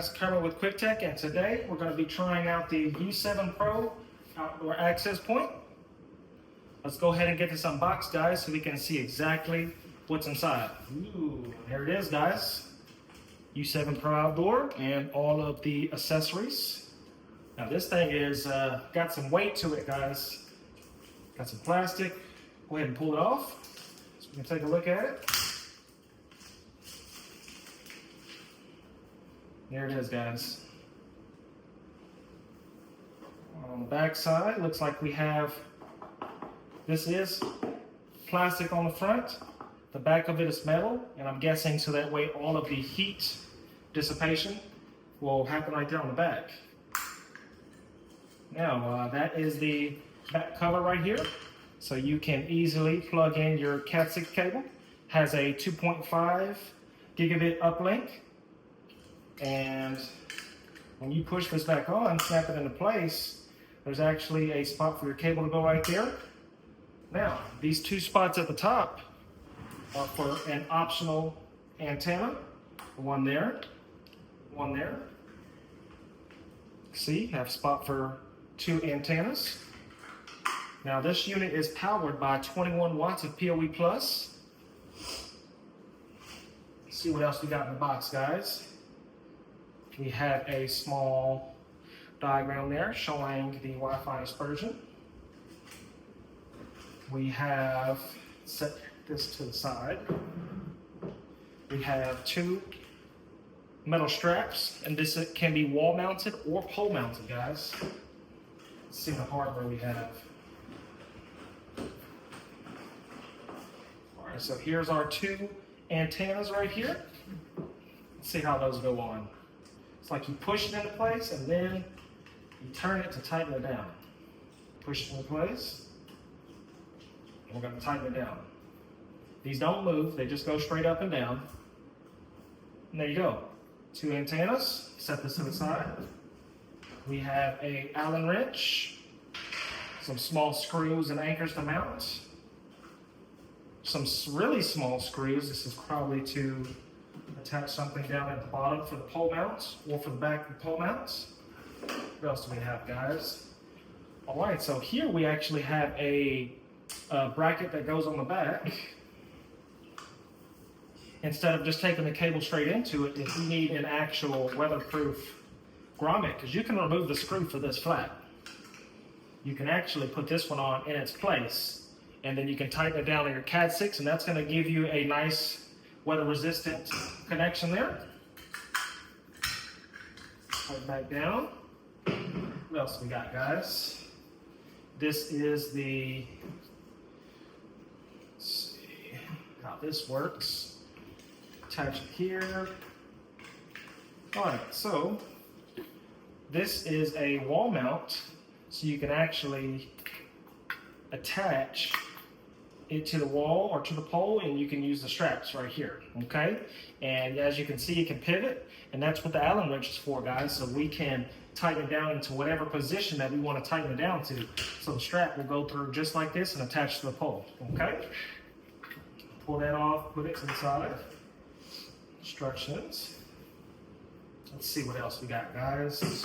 guys, Kermit with Quicktechav, and today we're going to be trying out the U7 Pro outdoor access point. Let's go ahead and get this unboxed, guys, so we can see exactly what's inside. Ooh, there it is, guys. U7 Pro Outdoor and all of the accessories. Now this thing is got some weight to it, guys. Got some plastic. Go ahead and pull it off so we can take a look at it. There it is, guys. On the back side, looks like we have, this is plastic on the front. The back of it is metal, and I'm guessing so that way all of the heat dissipation will happen right there on the back. Now, that is the back cover right here. So you can easily plug in your Cat 6 cable. Has a 2.5 gigabit uplink. And when you push this back on, snap it into place, there's actually a spot for your cable to go right there. Now, these two spots at the top are for an optional antenna. One there, one there. See, have a spot for two antennas. Now this unit is powered by 21 watts of PoE+. Let's see what else we got in the box, guys. We have a small diagram there showing the Wi-Fi dispersion. We have, set this to the side. We have two metal straps, and this can be wall mounted or pole mounted, guys. Let's see the hardware we have. All right, so here's our two antennas right here. Let's see how those go on. It's like you push it into place and then you turn it to tighten it down. Push it into place. And we're going to tighten it down. These don't move, they just go straight up and down. And there you go. Two antennas. Set this to the side. We have a Allen wrench, some small screws and anchors to mount, some really small screws. This is probably to attach something down at the bottom for the pole mounts or for the back of the pole mounts. What else do we have, guys? All right, so here we actually have a bracket that goes on the back. Instead of just taking the cable straight into it, if you need an actual weatherproof grommet, because you can remove the screw for this flat. You can actually put this one on in its place, and then you can tighten it down in your Cat 6, and that's going to give you a nice weather-resistant connection there. Put it back down. What else we got, guys? This is the, let's see how this works. Attach it here. All right, so this is a wall mount, so you can actually attach it to the wall or to the pole, and you can use the straps right here, okay? And as you can see, it can pivot, and that's what the Allen wrench is for, guys, so we can tighten it down into whatever position that we want to tighten it down to. So the strap will go through just like this and attach to the pole, okay? Pull that off, put it to the side. Instructions. Let's see what else we got, guys.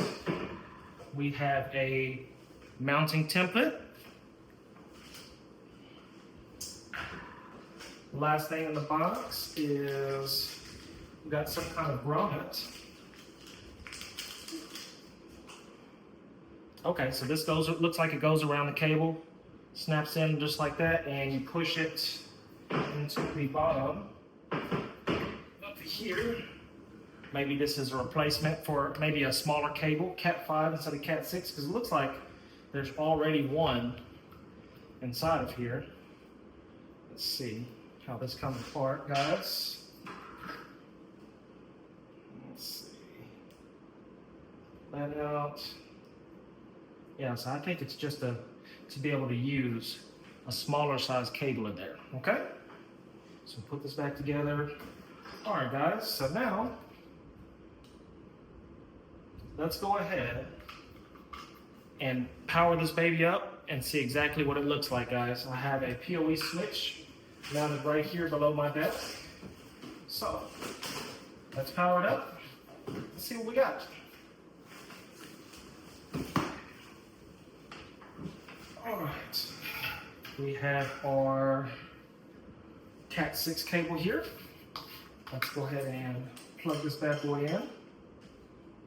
We have a mounting template. The last thing in the box is we got some kind of grommet. Okay, so this goes, it looks like it goes around the cable, snaps in just like that, and you push it into the bottom up here. Maybe this is a replacement for maybe a smaller cable, Cat 5 instead of Cat 6, because it looks like there's already one inside of here. Let's see how this comes apart, guys. Let's see. That out. Yeah, so I think it's just to be able to use a smaller size cable in there, okay? So put this back together. All right, guys, so now let's go ahead and power this baby up and see exactly what it looks like, guys. I have a PoE switch mounted right here below my desk. So let's power it up Let's see what we got. All right. We have our Cat 6 cable here. Let's go ahead and plug this bad boy in.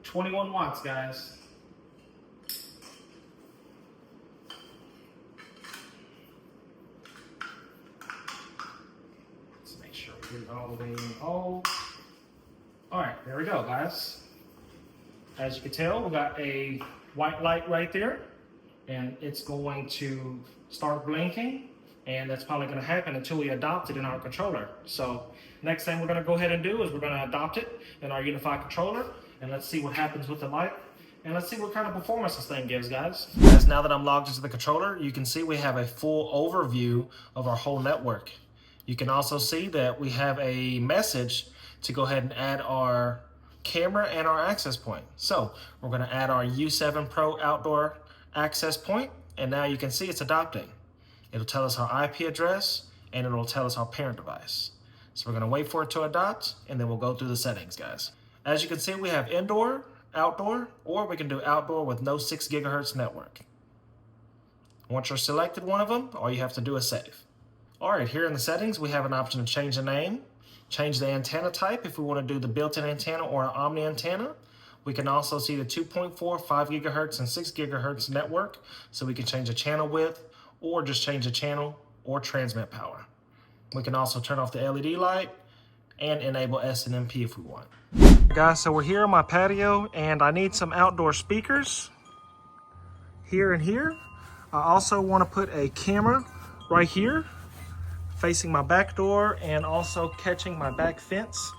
21 watts, guys. Let's make sure we get it all the way in. All right, there we go, guys. As you can tell, we got a white light right there, and it's going to start blinking, and that's probably going to happen until we adopt it in our controller. So next thing we're going to go ahead and do is we're going to adopt it in our Unifi controller, and let's see what happens with the light, and let's see what kind of performance this thing gives, guys. Now that I'm logged into the controller, you can see we have a full overview of our whole network. You can also see that we have a message to go ahead and add our camera and our access point. So we're going to add our U7 Pro outdoor access point, and now you can see it's adopting. It'll tell us our IP address, and it'll tell us our parent device. So we're going to wait for it to adopt, and then we'll go through the settings, guys. As you can see, we have indoor, outdoor, or we can do outdoor with no 6 gigahertz network. Once you're selected one of them, all you have to do is save. All right, here in the settings, we have an option to change the name, change the antenna type if we want to do the built-in antenna or an omni antenna. We can also see the 2.4, 5 gigahertz, and 6 gigahertz network, so we can change the channel width, or just change the channel or transmit power. We can also turn off the LED light and enable SNMP if we want. Guys, so we're here on my patio, and I need some outdoor speakers here and here. I also want to put a camera right here facing my back door and also catching my back fence.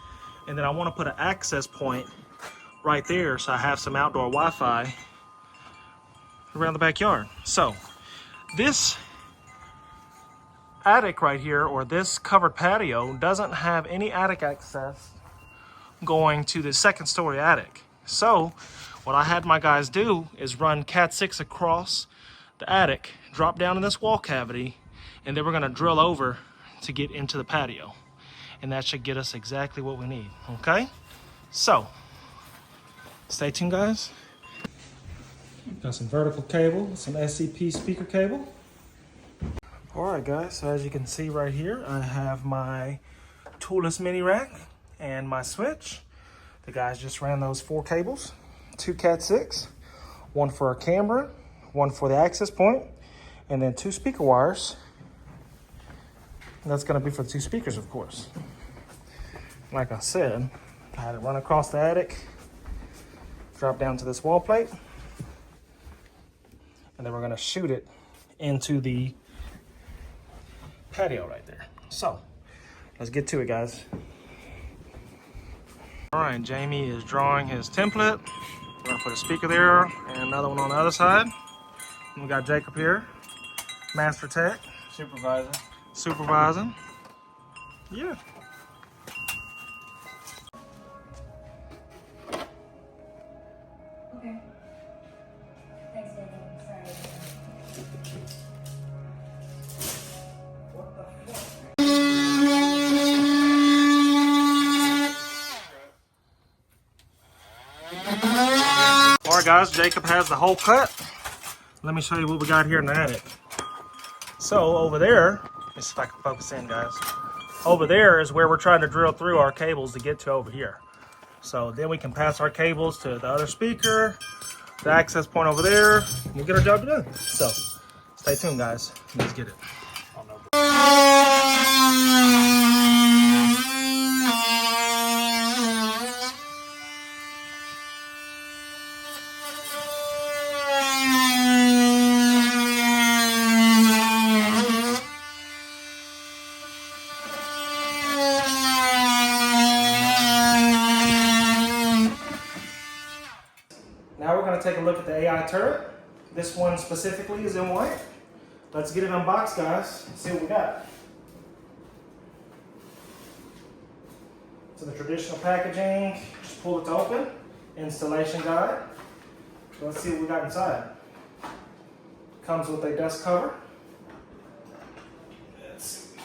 And then I want to put an access point right there so I have some outdoor Wi-Fi around the backyard. So this attic right here, or this covered patio, doesn't have any attic access going to the second story attic. So what I had my guys do is run Cat 6 across the attic, drop down in this wall cavity, and then we're going to drill over to get into the patio. And that should get us exactly what we need, okay? So stay tuned, guys. Got some vertical cable, some SCP speaker cable. All right, guys, so as you can see right here, I have my toolless mini rack and my switch. The guys just ran those 4 cables, 2 Cat 6, 1 for our camera, 1 for the access point, and then 2 speaker wires. And that's gonna be for the 2 speakers, of course. Like I said, I had it run across the attic, drop down to this wall plate, and then we're gonna shoot it into the patio right there. So let's get to it, guys. All right, Jamie is drawing his template. We're gonna put a speaker there and another one on the other side. And we got Jacob here, Master Tech. Supervising. Yeah. Okay. Thanks, David. Sorry. What the fuck? All right, guys, Jacob has the hole cut. Let me show you what we got here in the attic. So over there, let's see if I can focus in, guys. Over there is where we're trying to drill through our cables to get to over here. So then we can pass our cables to the other speaker, the access point over there, and we'll get our job done. So stay tuned, guys. Let's get it. Now we're going to take a look at the AI turret. This one specifically is in white. Let's get it unboxed, guys. See what we got. So the traditional packaging, just pull it to open. Installation guide. Let's see what we got inside. Comes with a dust cover. Let's see.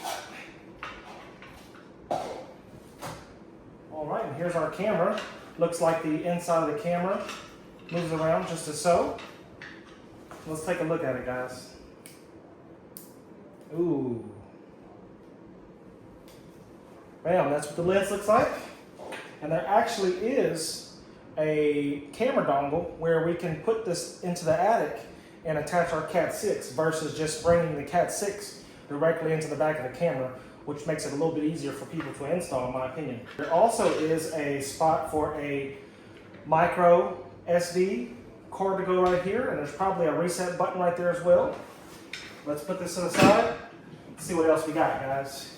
All right, and here's our camera. looks like the inside of the camera moves around just as so. Let's take a look at it, guys. Ooh. Bam, that's what the lens looks like. And there actually is a camera dongle where we can put this into the attic and attach our Cat 6 versus just bringing the Cat 6 directly into the back of the camera, which makes it a little bit easier for people to install, in my opinion. There also is a spot for a micro SD cord to go right here, and there's probably a reset button right there as well. Let's put this to the side. Let's see what else we got, guys.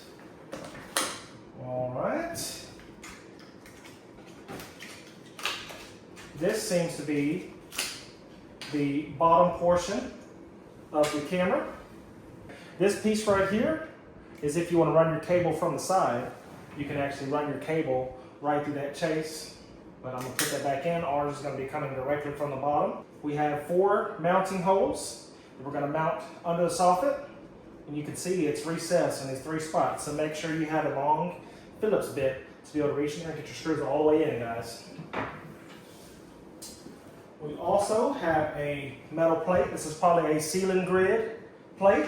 All right. This seems to be the bottom portion of the camera. This piece right here is if you want to run your cable from the side, you can actually run your cable right through that chase. But I'm going to put that back in. Ours is going to be coming directly from the bottom. We have 4 mounting holes that we're going to mount under the soffit. And you can see it's recessed in these 3 spots. So make sure you have a long Phillips bit to be able to reach in there and get your screws all the way in, guys. We also have a metal plate. This is probably a ceiling grid plate.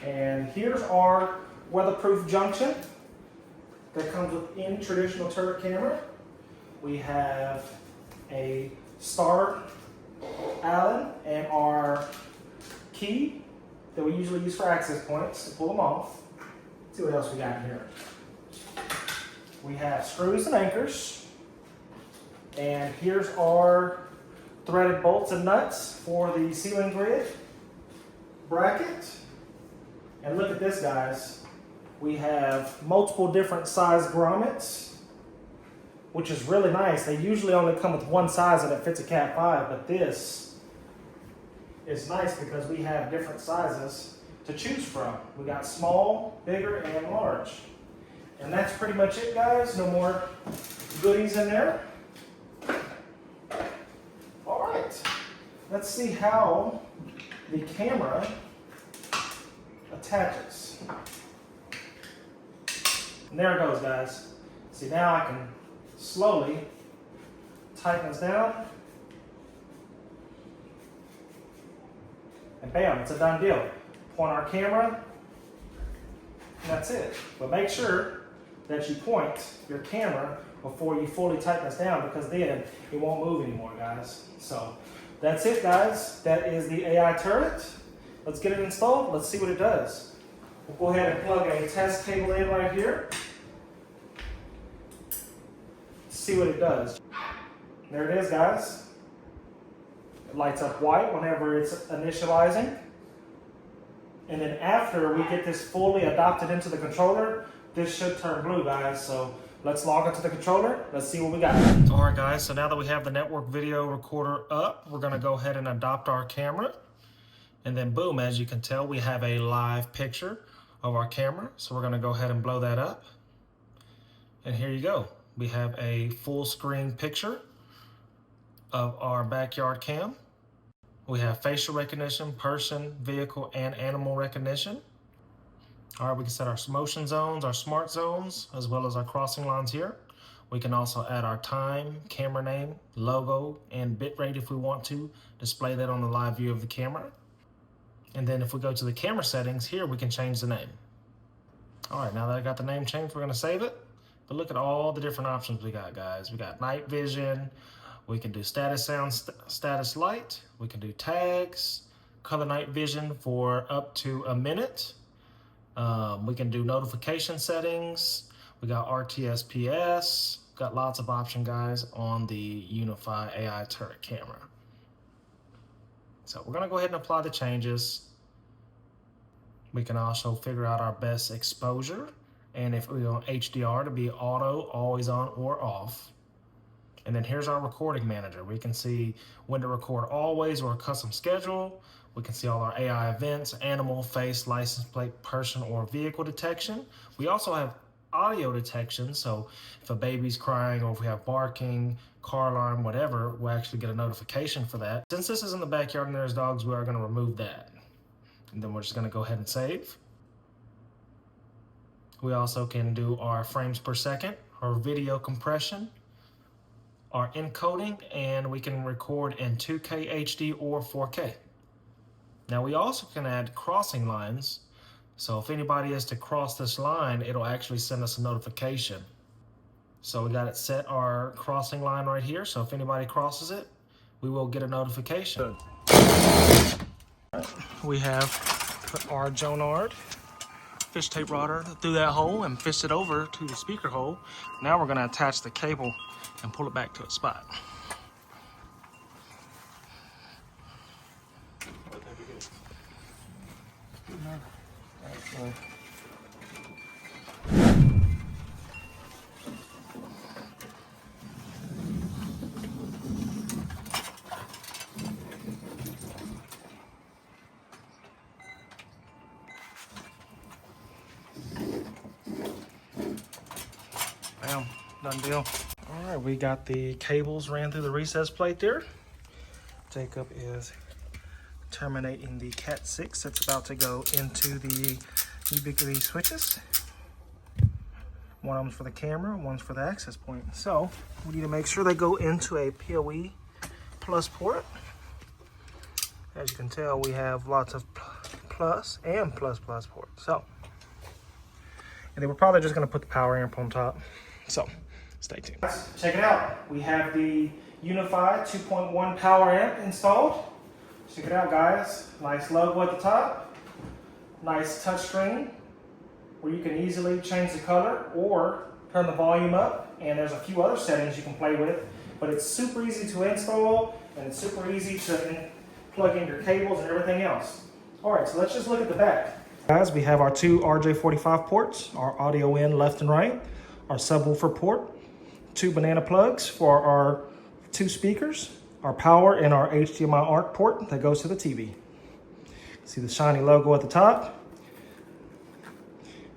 And here's our weatherproof junction that comes with any traditional turret camera. We have a star Allen and our key that we usually use for access points to pull them off. Let's see what else we got here. We have screws and anchors. And here's our threaded bolts and nuts for the ceiling grid bracket. And look at this, guys. We have multiple different size grommets, which is really nice. They usually only come with one size and it fits a Cat 5, but this is nice because we have different sizes to choose from. We got small, bigger, and large. And that's pretty much it, guys. No more goodies in there. All right, let's see how the camera attaches. And there it goes, guys. See, now I can slowly tighten this down. And bam, it's a done deal. Point our camera, and that's it. But make sure that you point your camera before you fully tighten this down, because then it won't move anymore, guys. So that's it, guys. That is the AI turret. Let's get it installed. Let's see what it does. We'll go ahead and plug a test cable in right here. See what it does. There it is, guys. It lights up white whenever it's initializing. And then after we get this fully adopted into the controller, this should turn blue, guys. So let's log into the controller. Let's see what we got. All right, guys. So now that we have the network video recorder up, we're going to go ahead and adopt our camera. And then boom, as you can tell, we have a live picture of our camera. So we're going to go ahead and blow that up. And here you go. We have a full screen picture of our backyard cam. We have facial recognition, person, vehicle, and animal recognition. All right, we can set our motion zones, our smart zones, as well as our crossing lines here. We can also add our time, camera name, logo, and bitrate if we want to display that on the live view of the camera. And then if we go to the camera settings here, we can change the name. All right, now that I got the name changed, we're gonna save it. But look at all the different options we got, guys. We got night vision. We can do status sound, status light. We can do tags, color night vision for up to a minute. We can do notification settings. We got RTSPS. Got lots of options, guys, on the Unifi AI turret camera. So we're gonna go ahead and apply the changes. We can also figure out our best exposure. And if we want HDR to be auto, always on or off. And then here's our recording manager. We can see when to record always or a custom schedule. We can see all our AI events, animal, face, license plate, person, or vehicle detection. We also have audio detection. So if a baby's crying or if we have barking, car alarm, whatever, we'll actually get a notification for that. Since this is in the backyard and there's dogs, we are gonna remove that. And then we're just gonna go ahead and save. We also can do our frames per second, our video compression, our encoding, and we can record in 2K HD or 4K. Now we also can add crossing lines. So if anybody is to cross this line, it'll actually send us a notification. So we got it set our crossing line right here. So if anybody crosses it, we will get a notification. We have put our Jonard fish tape rotor through that hole and fished it over to the speaker hole. Now we're going to attach the cable and pull it back to its spot. Bam, done deal. All right, we got the cables ran through the recess plate there. Jacob is terminating the Cat 6 that's about to go into the Ubiquiti switches. One of them's for the camera, one's for the access point. So we need to make sure they go into a PoE plus port. As you can tell, we have lots of plus and plus ports. So, and then we're probably just gonna put the power amp on top. So stay tuned. Check it out. We have the Unifi 2.1 power amp installed. Check it out, guys. Nice logo at the top. Nice touchscreen where you can easily change the color or turn the volume up. And there's a few other settings you can play with. But it's super easy to install and it's super easy to plug in your cables and everything else. All right, so let's just look at the back. Guys, we have our two RJ45 ports, our audio in left and right, our subwoofer port, two banana plugs for our two speakers, our power, and our HDMI ARC port that goes to the TV. See the shiny logo at the top.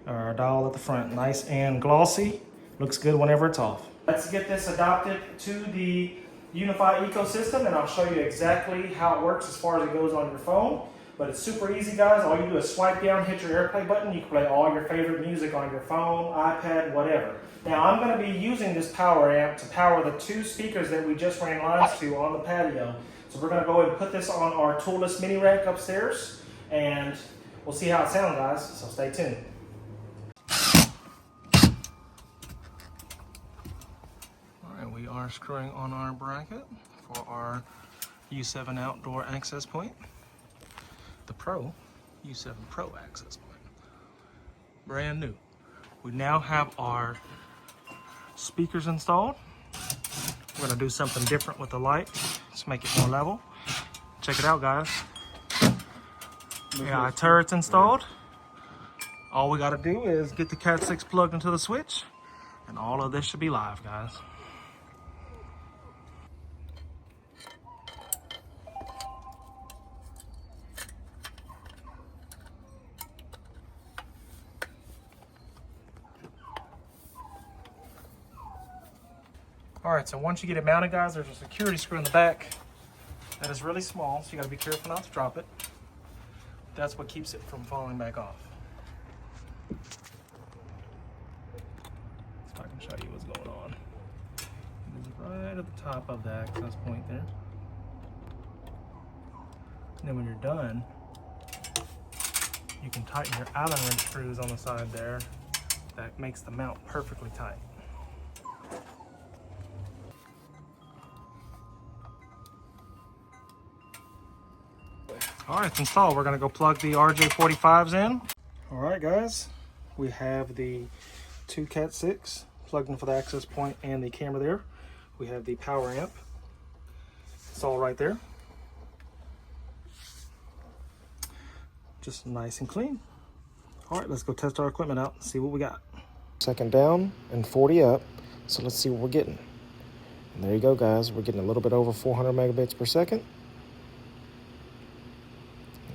Our dial at the front, nice and glossy. Looks good whenever it's off. Let's get this adopted to the Unifi ecosystem, and I'll show you exactly how it works as far as it goes on your phone. But it's super easy, guys. All you do is swipe down, hit your AirPlay button. You can play all your favorite music on your phone, iPad, whatever. Now, I'm going to be using this power amp to power the two speakers that we just ran lines to on the patio. So we're going to go ahead and put this on our toolless mini rack upstairs, and we'll see how it sounds, guys. So stay tuned. All right, we are screwing on our bracket for our U7 outdoor access point. The Pro, U7 Pro access point. Brand new. We now have our speakers installed. We're gonna do something different with the light. Let's make it more level. Check it out, guys. We got our turrets installed. All we gotta do is get the Cat 6 plugged into the switch, and all of this should be live, guys. All right, so once you get it mounted, guys, there's a security screw in the back that is really small, so you gotta be careful not to drop it. That's what keeps it from falling back off. So I can show you what's going on. It is right at the top of the access point there. And then when you're done, you can tighten your Allen wrench screws on the side there. That makes the mount perfectly tight. All right, it's installed. We're gonna go plug the RJ45s in. All right, guys, we have the two Cat 6 plugged in for the access point and the camera there. We have the power amp. It's all right there. Just nice and clean. All right, let's go test our equipment out and see what we got. Second down and 40 up. So let's see what we're getting. And there you go, guys. We're getting a little bit over 400 megabits per second.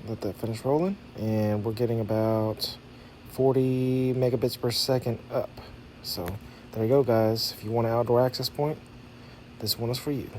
Let that finish rolling, and we're getting about 40 megabits per second up. So there you go, guys. If you want an outdoor access point, this one is for you.